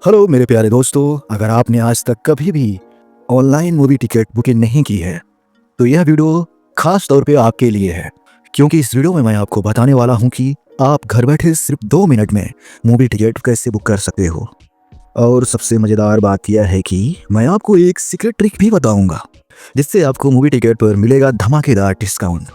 Hello मेरे प्यारे दोस्तों, अगर आपने आज तक कभी भी ऑनलाइन मूवी टिकट बुकिंग नहीं की है तो यह वीडियो खास तौर पे आपके लिए है। क्योंकि इस वीडियो में मैं आपको बताने वाला हूं कि आप घर बैठे सिर्फ 2 मिनट में मूवी टिकट कैसे बुक कर सकते हो। और सबसे मज़ेदार बात यह है कि मैं आपको एक सीक्रेट ट्रिक भी बताऊंगा जिससे आपको मूवी टिकट पर मिलेगा धमाकेदार डिस्काउंट।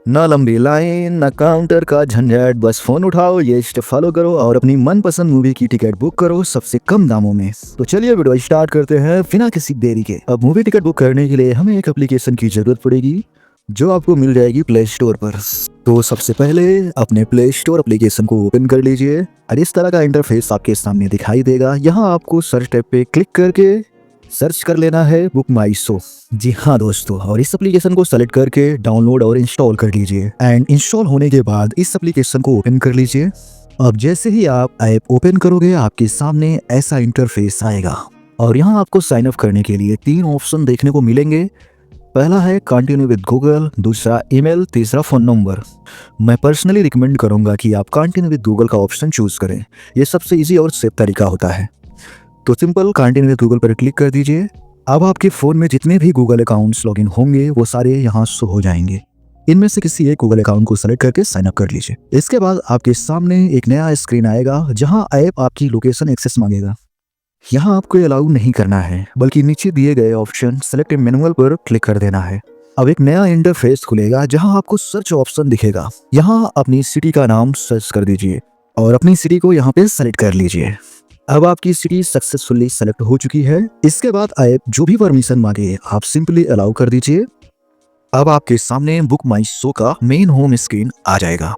ना लंबी लाइन, ना काउंटर का झंझट, बस फोन उठाओ, ये स्टेप फॉलो करो और अपनी मनपसंद मूवी की टिकट बुक करो सबसे कम दामों में। तो चलिए वीडियो स्टार्ट करते हैं बिना किसी देरी के। अब मूवी टिकट बुक करने के लिए हमें एक एप्लीकेशन की जरूरत पड़ेगी जो आपको मिल जाएगी प्ले स्टोर पर। तो सबसे पहले अपने प्ले स्टोर एप्लीकेशन को ओपन कर लीजिए और इस तरह का इंटरफेस आपके सामने दिखाई देगा। यहाँ आपको सर्च टैब पे क्लिक करके सर्च कर लेना है बुक माई शो। जी हाँ दोस्तों, और इस एप्लीकेशन को सेलेक्ट करके डाउनलोड और इंस्टॉल कर लीजिए। एंड इंस्टॉल होने के बाद इस एप्लीकेशन को ओपन कर लीजिए। अब जैसे ही आप ऐप ओपन करोगे आपके सामने ऐसा इंटरफेस आएगा और यहाँ आपको साइन अप करने के लिए 3 ऑप्शन देखने को मिलेंगे। पहला है कंटिन्यू विद गूगल, दूसरा ईमेल, तीसरा फ़ोन नंबर। मैं पर्सनली रिकमेंड करूँगा कि आप कंटिन्यू विद गूगल का ऑप्शन चूज़ करें, ये सबसे ईजी और सेफ तरीका होता है। तो सिंपल कंटिन्यू विद गूगल पर क्लिक कर दीजिए। अब आपके फ़ोन में जितने भी गूगल अकाउंट्स लॉगिन होंगे वो सारे यहाँ शो हो जाएंगे। इनमें से किसी एक गूगल अकाउंट को सेलेक्ट करके साइन अप कर लीजिए। इसके बाद आपके सामने एक नया स्क्रीन आएगा जहाँ ऐप आपकी लोकेशन एक्सेस मांगेगा। यहाँ आपको अलाउ नहीं करना है बल्कि नीचे दिए गए ऑप्शन सेलेक्ट मैनुअल पर क्लिक कर देना है। अब एक नया इंटरफेस खुलेगा जहाँ आपको सर्च ऑप्शन दिखेगा। यहाँ अपनी सिटी का नाम सर्च कर दीजिए और अपनी सिटी को यहाँ पे सेलेक्ट कर लीजिए। अब आपकी सिटी सक्सेसफुली सेलेक्ट हो चुकी है। इसके बाद ऐप जो भी परमिशन मांगे आप सिंपली अलाउ कर दीजिए। अब आपके सामने बुक माई शो का मेन होम स्क्रीन आ जाएगा।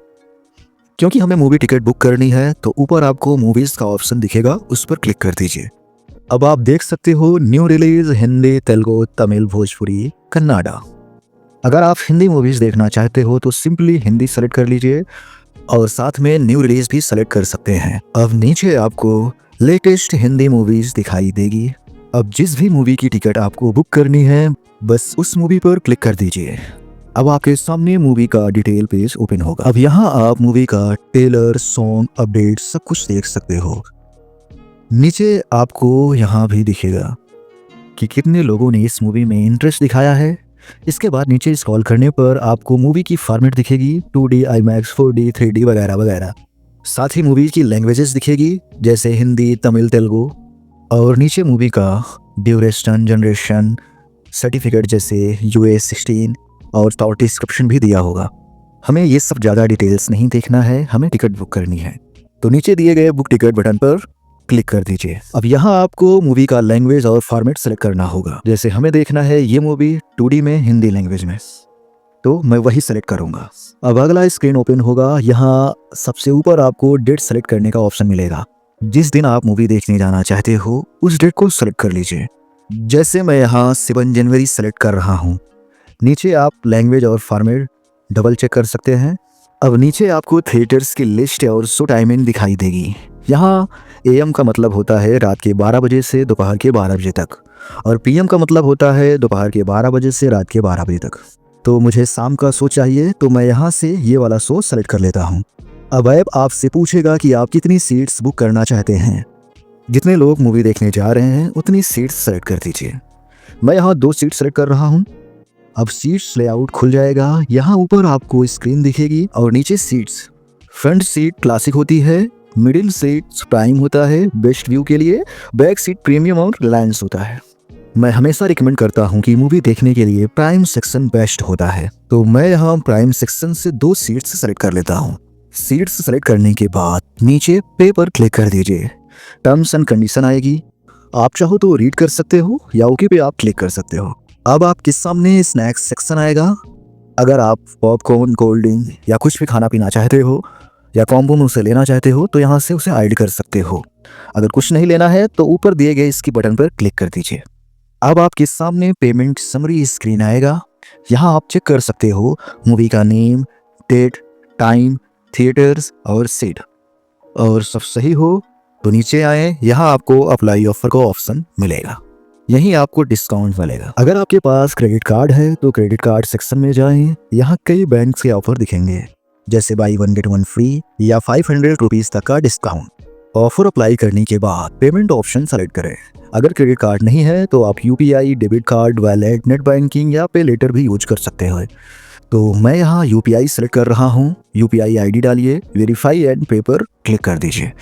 क्योंकि हमें मूवी टिकट बुक करनी है तो ऊपर आपको मूवीज का ऑप्शन दिखेगा, उस पर क्लिक कर दीजिए। अब आप देख सकते हो न्यू रिलीज हिंदी, तेलुगु, तमिल, भोजपुरी, कन्नाडा। अगर आप हिंदी मूवीज देखना चाहते हो तो सिंपली हिंदी सेलेक्ट कर लीजिए और साथ में न्यू रिलीज भी सेलेक्ट कर सकते हैं। अब नीचे आपको लेटेस्ट हिंदी मूवीज दिखाई देगी। अब जिस भी मूवी की टिकट आपको बुक करनी है बस उस मूवी पर क्लिक कर दीजिए। अब आपके सामने मूवी का डिटेल पेज ओपन होगा। अब यहाँ आप मूवी का ट्रेलर, सॉन्ग, अपडेट सब कुछ देख सकते हो। नीचे आपको यहाँ भी दिखेगा कि कितने लोगों ने इस मूवी में इंटरेस्ट दिखाया है। इसके बाद नीचे स्क्रॉल करने पर आपको मूवी की फॉर्मेट दिखेगी, 2D, IMAX, 4D, 3D वगैरह वगैरह। साथ ही मूवी की लैंग्वेजेस दिखेगी जैसे हिंदी, तमिल, तेलुगु। और नीचे मूवी का ड्यूरेशन, जनरेशन, सर्टिफिकेट जैसे US 16 और शॉर्ट डिस्क्रिप्शन भी दिया होगा। हमें ये सब ज़्यादा डिटेल्स नहीं देखना है, हमें टिकट बुक करनी है। तो नीचे दिए गए बुक टिकट बटन पर क्लिक कर दीजिए। अब यहाँ आपको मूवी का लैंग्वेज और फॉर्मेट सेलेक्ट करना होगा। जैसे हमें देखना है ये मूवी 2D में हिंदी लैंग्वेज में, तो मैं वही सेलेक्ट करूंगा। अब अगला स्क्रीन ओपन होगा। यहाँ सबसे ऊपर आपको डेट सेलेक्ट करने का ऑप्शन मिलेगा। जिस दिन आप मूवी देखने जाना चाहते हो उस डेट को सेलेक्ट कर लीजिए। जैसे मैं यहाँ 7 जनवरी सेलेक्ट कर रहा हूँ। नीचे आप लैंग्वेज और फॉर्मेट डबल चेक कर सकते हैं। अब नीचे आपको थिएटर्स की लिस्ट और शो टाइमिंग दिखाई देगी। यहाँ AM का मतलब होता है रात के 12 बजे से दोपहर के 12 बजे तक और PM का मतलब होता है दोपहर के 12 बजे से रात के 12 बजे तक। तो मुझे शाम का शो चाहिए तो मैं यहाँ से ये वाला शो सेलेक्ट कर लेता हूँ। अब ऐप आपसे पूछेगा कि आप कितनी सीट्स बुक करना चाहते हैं। जितने लोग मूवी देखने जा रहे हैं उतनी सीट्स सेलेक्ट कर दीजिए। मैं यहाँ 2 सीट सेलेक्ट कर रहा हूँ। अब सीट्स लेआउट खुल जाएगा। यहाँ ऊपर आपको स्क्रीन दिखेगी और नीचे सीट्स। फ्रंट सीट क्लासिक होती है, मिडिल सीट प्राइम होता है बेस्ट व्यू के लिए, बैक सीट प्रीमियम और रिलायंस होता है। मैं हमेशा रिकमेंड करता हूं कि मूवी देखने के लिए प्राइम सेक्शन बेस्ट होता है, तो मैं यहाँ प्राइम सेक्शन से 2 सीट्स सेलेक्ट कर लेता हूँ। सीट्स सेलेक्ट करने के बाद नीचे पे पर क्लिक कर दीजिए। टर्म्स एंड कंडीशन आएगी, आप चाहो तो रीड कर सकते हो या ओके पे आप क्लिक कर सकते हो। अब आपके सामने स्नैक्स सेक्शन आएगा। अगर आप पॉपकॉर्न, कोल्ड ड्रिंक या कुछ भी खाना पीना चाहते हो या कॉम्बो में उसे लेना चाहते हो तो यहाँ से उसे ऐड कर सकते हो। अगर कुछ नहीं लेना है तो ऊपर दिए गए इसकी बटन पर क्लिक कर दीजिए। अब आपके सामने पेमेंट समरी स्क्रीन आएगा। यहाँ आप चेक कर सकते हो मूवी का नेम, डेट, टाइम, थिएटर्स और सीट। और सब सही हो तो नीचे आए, यहाँ आपको अप्लाई ऑफर का ऑप्शन मिलेगा। यहीं आपको डिस्काउंट मिलेगा। अगर आपके पास क्रेडिट कार्ड है तो क्रेडिट कार्ड सेक्शन में जाएं। यहाँ कई बैंक के ऑफर दिखेंगे जैसे बाई 1 गेट 1 फ्री या 500 रुपीज़ तक का डिस्काउंट। ऑफर अप्लाई करने के बाद पेमेंट ऑप्शन सेलेक्ट करें। अगर क्रेडिट कार्ड नहीं है तो आप UPI, debit card, wallet, net banking या पे लेटर भी यूज कर सकते हैं। तो मैं यहाँ यूपीआई सेलेक्ट कर रहा हूँ। यूपीआई आईडी डालिए, वेरीफाई एंड पे पर क्लिक कर दीजिए।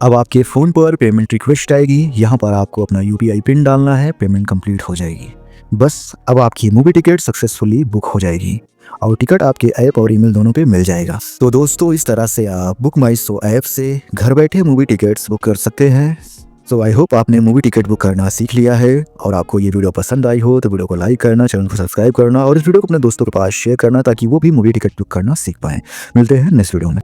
अब आपके फ़ोन पर पेमेंट रिक्वेस्ट आएगी। यहाँ पर आपको अपना यूपीआई पिन डालना है, पेमेंट कंप्लीट हो जाएगी। बस अब आपकी मूवी टिकट सक्सेसफुली बुक हो जाएगी और टिकट आपके ऐप और ईमेल दोनों पे मिल जाएगा। तो दोस्तों, इस तरह से आप बुक माई शो ऐप से घर बैठे मूवी टिकट्स बुक कर सकते हैं। सो आई होप आपने मूवी टिकट बुक करना सीख लिया है और आपको ये वीडियो पसंद आई हो तो वीडियो को लाइक करना, चैनल को सब्सक्राइब करना और इस वीडियो को अपने दोस्तों के पास शेयर करना ताकि वो भी मूवी टिकट बुक करना सीख पाएं। मिलते हैं नेक्स्ट वीडियो में।